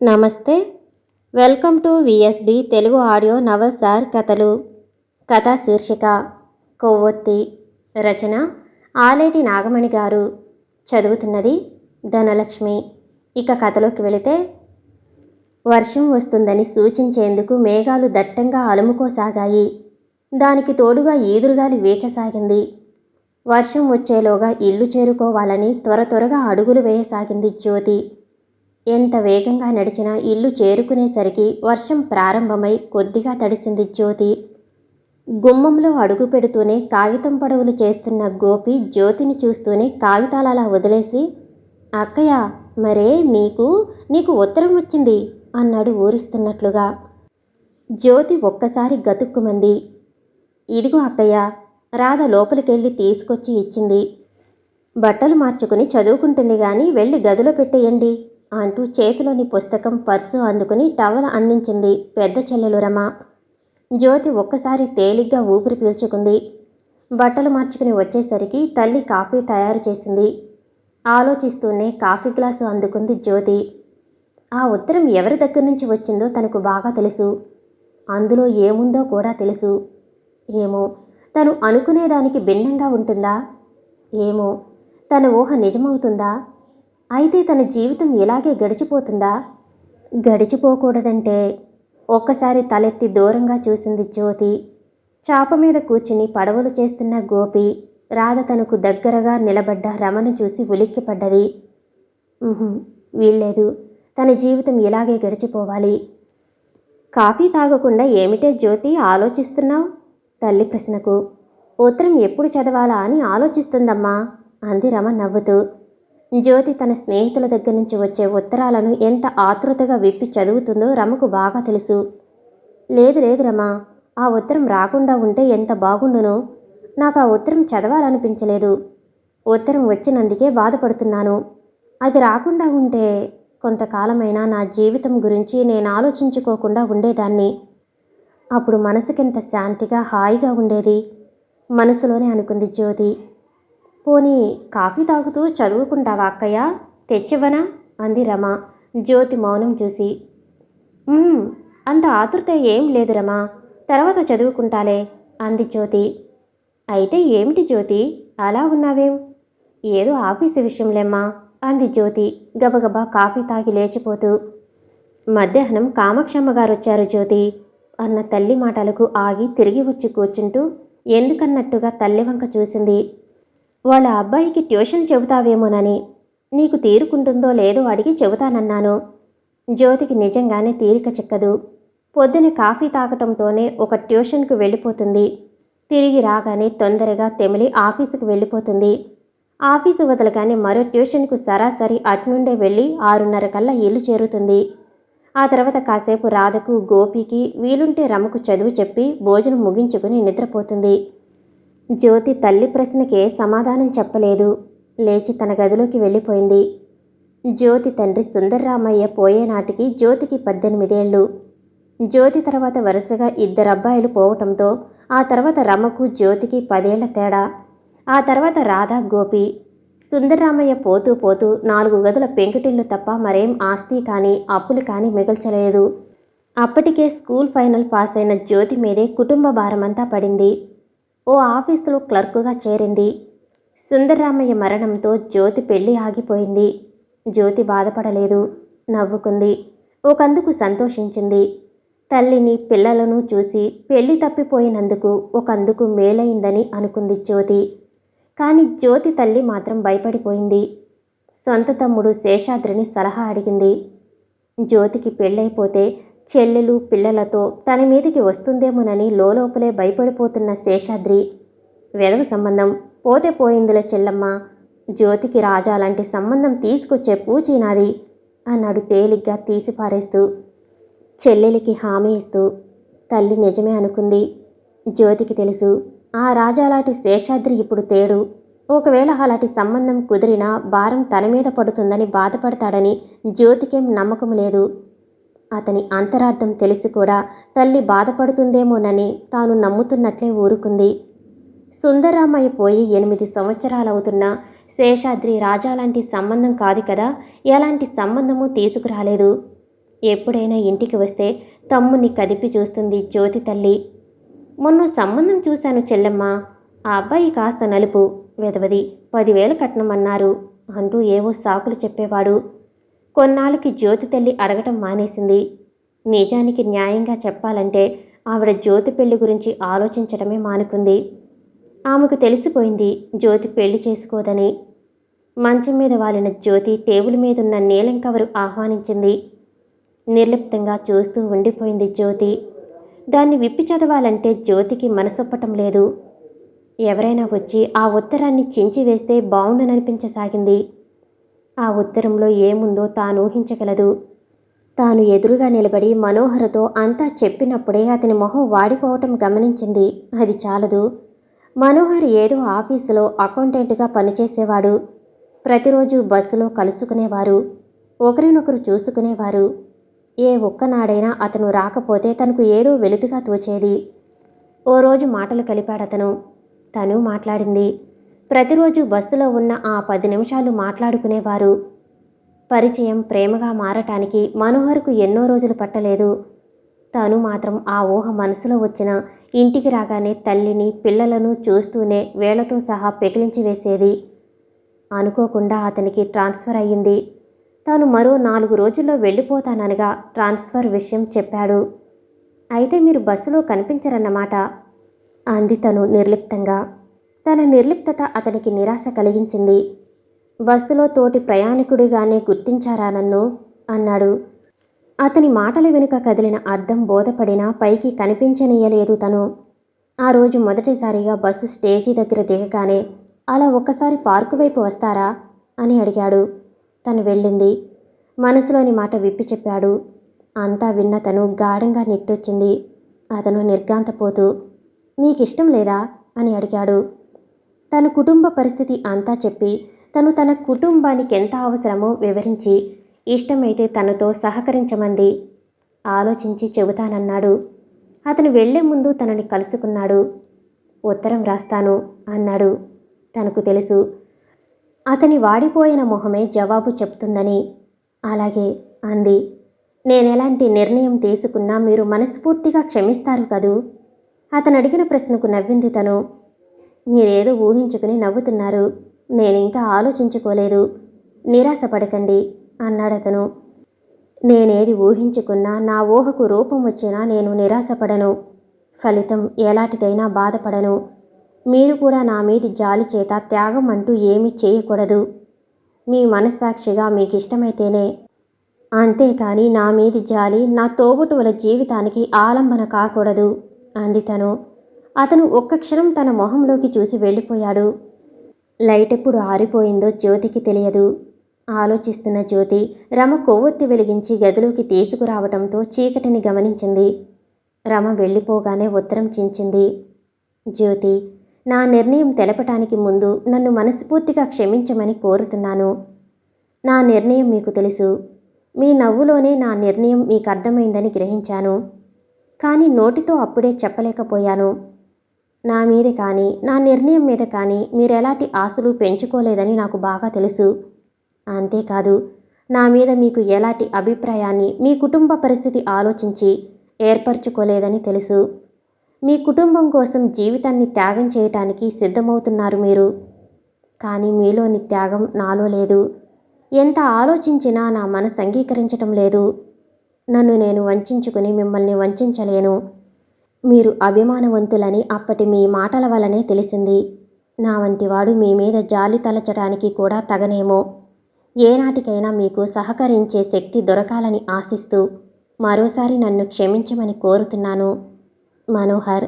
నమస్తే. Welcome to VSD Telugu audio నవల్సార్ కథలు. కథా శీర్షిక కొవ్వొత్తి. రచన ఆలేటి నాగమణి గారు. చదువుతున్నది ధనలక్ష్మి. ఇక కథలోకి వెళితే, వర్షం వస్తుందని సూచించేందుకు మేఘాలు దట్టంగా అలుముకోసాగాయి. దానికి తోడుగా ఈదురుగాలి వీచసాగింది. వర్షం వచ్చేలోగా ఇల్లు చేరుకోవాలని త్వరగా అడుగులు వేయసాగింది జ్యోతి. ఎంత వేగంగా నడిచినా ఇల్లు చేరుకునేసరికి వర్షం ప్రారంభమై కొద్దిగా తడిసింది జ్యోతి. గుమ్మంలో అడుగు పెడుతూనే కాగితం పడవలు చేస్తున్న గోపి జ్యోతిని చూస్తూనే కాగితాలలా వదిలేసి, అక్కయ్య, మరే నీకు ఉత్తరం వచ్చింది అన్నాడు ఊరిస్తున్నట్లుగా. జ్యోతి ఒక్కసారి గతుక్కుమంది. ఇదిగో అక్కయ్య. రాధ లోపలికెళ్ళి తీసుకొచ్చి ఇచ్చింది. బట్టలు మార్చుకుని చదువుకుంటుంది గాని వెళ్ళి గదిలో పెట్టేయండి అంటూ చేతిలోని పుస్తకం, పర్సు అందుకుని టవల్ అందించింది పెద్ద చెల్లెలు రమ. జ్యోతి ఒక్కసారి తేలిగ్గా ఊపిరి పీల్చుకుంది. బట్టలు మార్చుకుని వచ్చేసరికి తల్లి కాఫీ తయారు చేసింది. ఆలోచిస్తూనే కాఫీ గ్లాసు అందుకుంది జ్యోతి. ఆ ఉత్తరం ఎవరి దగ్గర నుంచి వచ్చిందో తనకు బాగా తెలుసు. అందులో ఏముందో కూడా తెలుసు. ఏమో, తను అనుకునేదానికి భిన్నంగా ఉంటుందా? ఏమో, తన ఊహ నిజమవుతుందా? అయితే తన జీవితం ఇలాగే గడిచిపోతుందా? గడిచిపోకూడదంటే ఒక్కసారి తలెత్తి దూరంగా చూసింది జ్యోతి. చాప మీద కూర్చుని పడవలు చేస్తున్న గోపి, రాధ తనకు దగ్గరగా నిలబడ్డ రమను చూసి ఉలిక్కిపడ్డది. వీల్లేదు, తన జీవితం ఇలాగే గడిచిపోవాలి. కాఫీ తాగకుండా ఏమిటే జ్యోతి ఆలోచిస్తున్నావు? తల్లి ప్రశ్నకు, ఉత్తరం ఎప్పుడు చదవాలా అని ఆలోచిస్తుందమ్మా అంది రమ నవ్వుతూ. జ్యోతి తన స్నేహితుల దగ్గర నుంచి వచ్చే ఉత్తరాలను ఎంత ఆతృతగా విప్పి చదువుతుందో రమకు బాగా తెలుసు. లేదు రమా, ఆ ఉత్తరం రాకుండా ఉంటే ఎంత బాగుండునో. నాకు ఆ ఉత్తరం చదవాలనిపించలేదు. ఉత్తరం వచ్చినందుకే బాధపడుతున్నాను. అది రాకుండా ఉంటే కొంతకాలమైనా నా జీవితం గురించి నేను ఆలోచించుకోకుండా ఉండేదాన్ని. అప్పుడు మనసుకెంత శాంతిగా, హాయిగా ఉండేది మనసులోనే అనుకుంది జ్యోతి. పోనీ కాఫీ తాగుతూ చదువుకుంటావా అక్కయ్య? తెచ్చివ్వనా అంది రమ జ్యోతి మౌనం చూసి. అంత ఆతృత ఏం లేదు రమా, తర్వాత చదువుకుంటాలే అంది జ్యోతి. అయితే ఏమిటి జ్యోతి, అలా ఉన్నావేం? ఏదో ఆఫీసు విషయంలేమ్మా అంది జ్యోతి గబగబా కాఫీ తాగి లేచిపోతూ. మధ్యాహ్నం కామాక్షమ్మ గారొచ్చారు జ్యోతి అన్న తల్లి మాటలకు ఆగి తిరిగి వచ్చి కూర్చుంటూ ఎందుకన్నట్టుగా తల్లి వంక చూసింది. వాళ్ళ అబ్బాయికి ట్యూషన్ చెబుతావేమోనని. నీకు తీరుకుంటుందో లేదో అడిగి చెబుతానన్నాను. జ్యోతికి నిజంగానే తీరిక చిక్కదు. పొద్దున కాఫీ తాగటంతోనే ఒక ట్యూషన్కు వెళ్ళిపోతుంది. తిరిగి రాగానే తొందరగా తెమిలి ఆఫీసుకు వెళ్ళిపోతుంది. ఆఫీసు వదలగానే మరో ట్యూషన్కు సరాసరి అటునుండే వెళ్ళి 6:30 కల్లా ఇల్లు చేరుతుంది. ఆ తర్వాత కాసేపు రాధకు, గోపికి, వీలుంటే రమకు చదువు చెప్పి భోజనం ముగించుకుని నిద్రపోతుంది. జ్యోతి తల్లి ప్రశ్నకే సమాధానం చెప్పలేదు. లేచి తన గదిలోకి వెళ్ళిపోయింది. జ్యోతి తండ్రి సుందర్రామయ్య పోయే నాటికి జ్యోతికి 18 ఏళ్ళు. జ్యోతి తర్వాత వరుసగా 2 అబ్బాయిలు పోవటంతో ఆ తర్వాత రమకు, జ్యోతికి 10 ఏళ్ల తేడా. ఆ తర్వాత రాధ, గోపి. సుందర్రామయ్య పోతూ 4 గదుల పెంకుటిల్లు తప్ప మరేం ఆస్తి కానీ, అప్పులు కానీ మిగల్చలేదు. అప్పటికే స్కూల్ ఫైనల్ పాస్ అయిన జ్యోతి మీదే కుటుంబ భారమంతా పడింది. ఓ ఆఫీసులో క్లర్కుగా చేరింది. సుందర్రామయ్య మరణంతో జ్యోతి పెళ్లి ఆగిపోయింది. జ్యోతి బాధపడలేదు, నవ్వుకుంది. ఒకందుకు సంతోషించింది. తల్లిని, పిల్లలను చూసి పెళ్లి తప్పిపోయినందుకు ఒకందుకు మేలైందని అనుకుంది జ్యోతి. కానీ జ్యోతి తల్లి మాత్రం భయపడిపోయింది. సొంత తమ్ముడు శేషాద్రిని సలహా అడిగింది. జ్యోతికి పెళ్ళైపోతే చెల్లెలు, పిల్లలతో తన మీదికి వస్తుందేమోనని లోపలే భయపడిపోతున్న శేషాద్రి, వెధవ సంబంధం, పోతే పోయిందిలే చెల్లమ్మ, జ్యోతికి రాజా లాంటి సంబంధం తీసుకొచ్చే పూచి నాది అన్నాడు తేలిగ్గా తీసిపారేస్తూ. చెల్లెలికి హామీ ఇస్తూ. తల్లి నిజమే అనుకుంది. జ్యోతికి తెలుసు, ఆ రాజాలాంటి శేషాద్రి ఇప్పుడు తేడు. ఒకవేళ అలాంటి సంబంధం కుదిరినా భారం తన మీద పడుతుందని బాధపడతాడని జ్యోతికేం నమ్మకం లేదు. అతని అంతరార్థం తెలిసి కూడా తల్లి బాధపడుతుందేమోనని తాను నమ్ముతున్నట్లే ఊరుకుంది. సుందర్రామయ్య పోయి 8 సంవత్సరాలవుతున్నా శేషాద్రి రాజాలాంటి సంబంధం కాదు కదా, ఎలాంటి సంబంధమూ తీసుకురాలేదు. ఎప్పుడైనా ఇంటికి వస్తే తమ్ముని కదిపి చూస్తుంది జ్యోతి తల్లి. మొన్న సంబంధం చూశాను చెల్లెమ్మ. ఆ అబ్బాయి కాస్త నలుపు, వెదవది, 10,000 కట్నమన్నారు అంటూ ఏవో సాకులు చెప్పేవాడు. కొన్నాళ్ళకి జ్యోతి తల్లి అడగటం మానేసింది. నిజానికి న్యాయంగా చెప్పాలంటే ఆవిడ జ్యోతి పెళ్లి గురించి ఆలోచించడమే మానుకుంది. ఆమెకు తెలిసిపోయింది జ్యోతి పెళ్లి చేసుకోదని. మంచం మీద వాలిన జ్యోతి టేబుల్ మీదున్న నీలం కవరు ఆహ్వానించింది. నిర్లిప్తంగా చూస్తూ ఉండిపోయింది జ్యోతి. దాన్ని విప్పి చదవాలంటే జ్యోతికి మనసొప్పటం లేదు. ఎవరైనా వచ్చి ఆ ఉత్తరాన్ని చించివేస్తే బావుండననిపించసాగింది. ఆ ఉత్తరంలో ఏముందో తాను ఊహించగలదు. తాను ఎదురుగా నిలబడి మనోహరతో అంతా చెప్పినప్పుడే అతని మొహం వాడిపోవటం గమనించింది. అది చాలదు. మనోహర్ ఏదో ఆఫీసులో అకౌంటెంట్గా పనిచేసేవాడు. ప్రతిరోజు బస్సులో కలుసుకునేవారు. ఒకరినొకరు చూసుకునేవారు. ఏ ఒక్కనాడైనా అతను రాకపోతే తనకు ఏదో వెలుతుగా తోచేది. ఓ రోజు మాటలు కలిపాడతను. తను మాట్లాడింది. ప్రతిరోజు బస్సులో ఉన్న ఆ 10 నిమిషాలు మాట్లాడుకునేవారు. పరిచయం ప్రేమగా మారటానికి మనోహర్కు ఎన్నో రోజులు పట్టలేదు. తను మాత్రం ఆ ఊహ మనసులో వచ్చిన ఇంటికి రాగానే తల్లిని పిల్లలను చూస్తూనే వేళ్లతో సహా పెకిలించి వేసేది. అనుకోకుండా అతనికి ట్రాన్స్ఫర్ అయ్యింది. తాను మరో 4 రోజుల్లో వెళ్ళిపోతాననగా ట్రాన్స్ఫర్ విషయం చెప్పాడు. అయితే మీరు బస్సులో కనిపించరన్నమాట అంది తను నిర్లిప్తంగా. తన నిర్లిప్తత అతనికి నిరాశ కలిగించింది. బస్సులో తోటి ప్రయాణికుడిగానే గుర్తించారా నన్ను అన్నాడు. అతని మాటల వెనుక కదిలిన అర్థం బోధపడినా పైకి కనిపించనీయలేదు తను. ఆ రోజు మొదటిసారిగా బస్సు స్టేజీ దగ్గర దిగగానే అలా ఒక్కసారి పార్కు వైపు వస్తారా అని అడిగాడు. తను వెళ్ళింది. మనసులోని మాట విప్పి చెప్పాడు. అంతా విన్న తను గాఢంగా నిట్టొచ్చింది. అతను నిర్ఘాంతపోతూ మీకిష్టం లేదా అని అడిగాడు. తన కుటుంబ పరిస్థితి అంతా చెప్పి తను తన కుటుంబానికెంత అవసరమో వివరించి ఇష్టమైతే తనతో సహకరించమంది. ఆలోచించి చెబుతానన్నాడు. అతను వెళ్లే ముందు తనని కలుసుకున్నాడు. ఉత్తరం రాస్తాను అన్నాడు. తనకు తెలుసు అతని వాడిపోయిన మొహమే జవాబు చెప్తుందని. అలాగే అంది. నేనెలాంటి నిర్ణయం తీసుకున్నా మీరు మనస్ఫూర్తిగా క్షమిస్తారు కదూ? అతను అడిగిన ప్రశ్నకు నవ్వింది తను. మీరేదో ఊహించుకుని నవ్వుతున్నారు. నేనింకా ఆలోచించుకోలేదు. నిరాశపడకండి అన్నాడతను. నేనేది ఊహించుకున్నా నా ఊహకు రూపం వచ్చినా నేను నిరాశపడను. ఫలితం ఎలాంటిదైనా బాధపడను. మీరు కూడా నా మీది జాలి చేత త్యాగం అంటూ ఏమీ చేయకూడదు. మీ మనస్సాక్షిగా మీకిష్టమైతేనే. అంతేకాని నా మీది జాలి నా తోబుట్టువుల జీవితానికి ఆలంబన కాకూడదు అంది తను. అతను ఒక్క క్షణం తన మొహంలోకి చూసి వెళ్ళిపోయాడు. లైట్ ఎప్పుడు ఆరిపోయిందో జ్యోతికి తెలియదు. ఆలోచిస్తున్న జ్యోతి రమ కొవ్వొత్తి వెలిగించి గదిలోకి తీసుకురావటంతో చీకటిని గమనించింది. రమ వెళ్ళిపోగానే ఉత్తరం చించింది. జ్యోతి, నా నిర్ణయం తెలపటానికి ముందు నన్ను మనస్ఫూర్తిగా క్షమించమని కోరుతున్నాను. నా నిర్ణయం మీకు తెలుసు. మీ నవ్వులోనే నా నిర్ణయం మీకు అర్థమైందని గ్రహించాను. కానీ నోటితో అప్పుడే చెప్పలేకపోయాను. నా మీద కానీ నా నిర్ణయం మీద కానీ మీరెలాంటి ఆశలు పెంచుకోలేదని నాకు బాగా తెలుసు. అంతేకాదు నా మీద మీకు ఎలాంటి అభిప్రాయాన్ని మీ కుటుంబ పరిస్థితి ఆలోచించి ఏర్పరచుకోలేదని తెలుసు. మీ కుటుంబం కోసం జీవితాన్ని త్యాగం చేయటానికి సిద్ధమవుతున్నారు మీరు. కానీ మీలోని త్యాగం నాలో లేదు. ఎంత ఆలోచించినా నా మనసు అంగీకరించటం లేదు. నన్ను నేను వంచుకుని మిమ్మల్ని వంచలేను. మీరు అభిమానవంతులని అప్పటి మీ మాటల వలనే తెలిసింది. నా వంటివాడు మీ మీద జాలి తలచడానికి కూడా తగనేమో. ఏనాటికైనా మీకు సహకరించే శక్తి దొరకాలని ఆశిస్తూ మరోసారి నన్ను క్షమించమని కోరుతున్నాను. మనోహర్.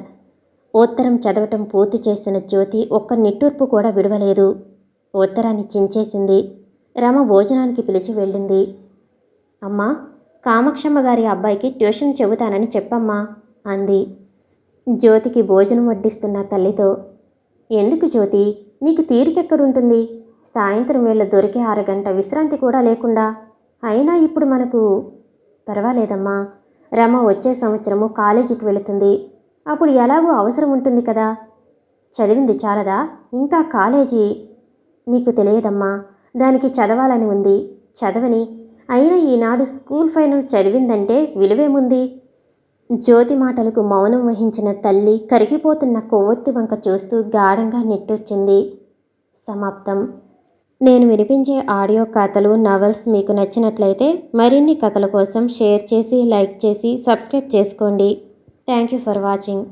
ఉత్తరం చదవటం పూర్తి చేసిన జ్యోతి ఒక్క నిట్టూర్పు కూడా విడవలేదు. ఉత్తరాన్ని చించేసింది. రమ భోజనానికి పిలిచి వెళ్ళింది. అమ్మా, కామాక్షమ్మ గారి అబ్బాయికి ట్యూషన్ చెబుతానని చెప్పమ్మా అంది జ్యోతికి భోజనం వడ్డిస్తున్న తల్లితో. ఎందుకు జ్యోతి, నీకు తీరికెక్కడుంటుంది? సాయంత్రం వేళ దొరికే అరగంట విశ్రాంతి కూడా లేకుండా. అయినా ఇప్పుడు మనకు పర్వాలేదమ్మా. రమ వచ్చే సంవత్సరము కాలేజీకి వెళుతుంది. అప్పుడు ఎలాగో అవసరం ఉంటుంది కదా. చదివింది చాలదా ఇంకా కాలేజీ? నీకు తెలియదమ్మా, దానికి చదవాలని ఉంది. చదవని. అయినా ఈనాడు స్కూల్ ఫైనల్ చదివిందంటే విలువేముంది? జ్యోతి మాటలకు మౌనం వహించిన తల్లి కరిగిపోతున్న కొవ్వొత్తి వంక చూస్తూ గాఢంగా నిట్టూర్చింది. సమాప్తం. నేను వినిపించే ఆడియో కథలు, నవల్స్ మీకు నచ్చినట్లయితే మరిన్ని కథల కోసం షేర్ చేసి, లైక్ చేసి, సబ్స్క్రైబ్ చేసుకోండి. Thank you for watching.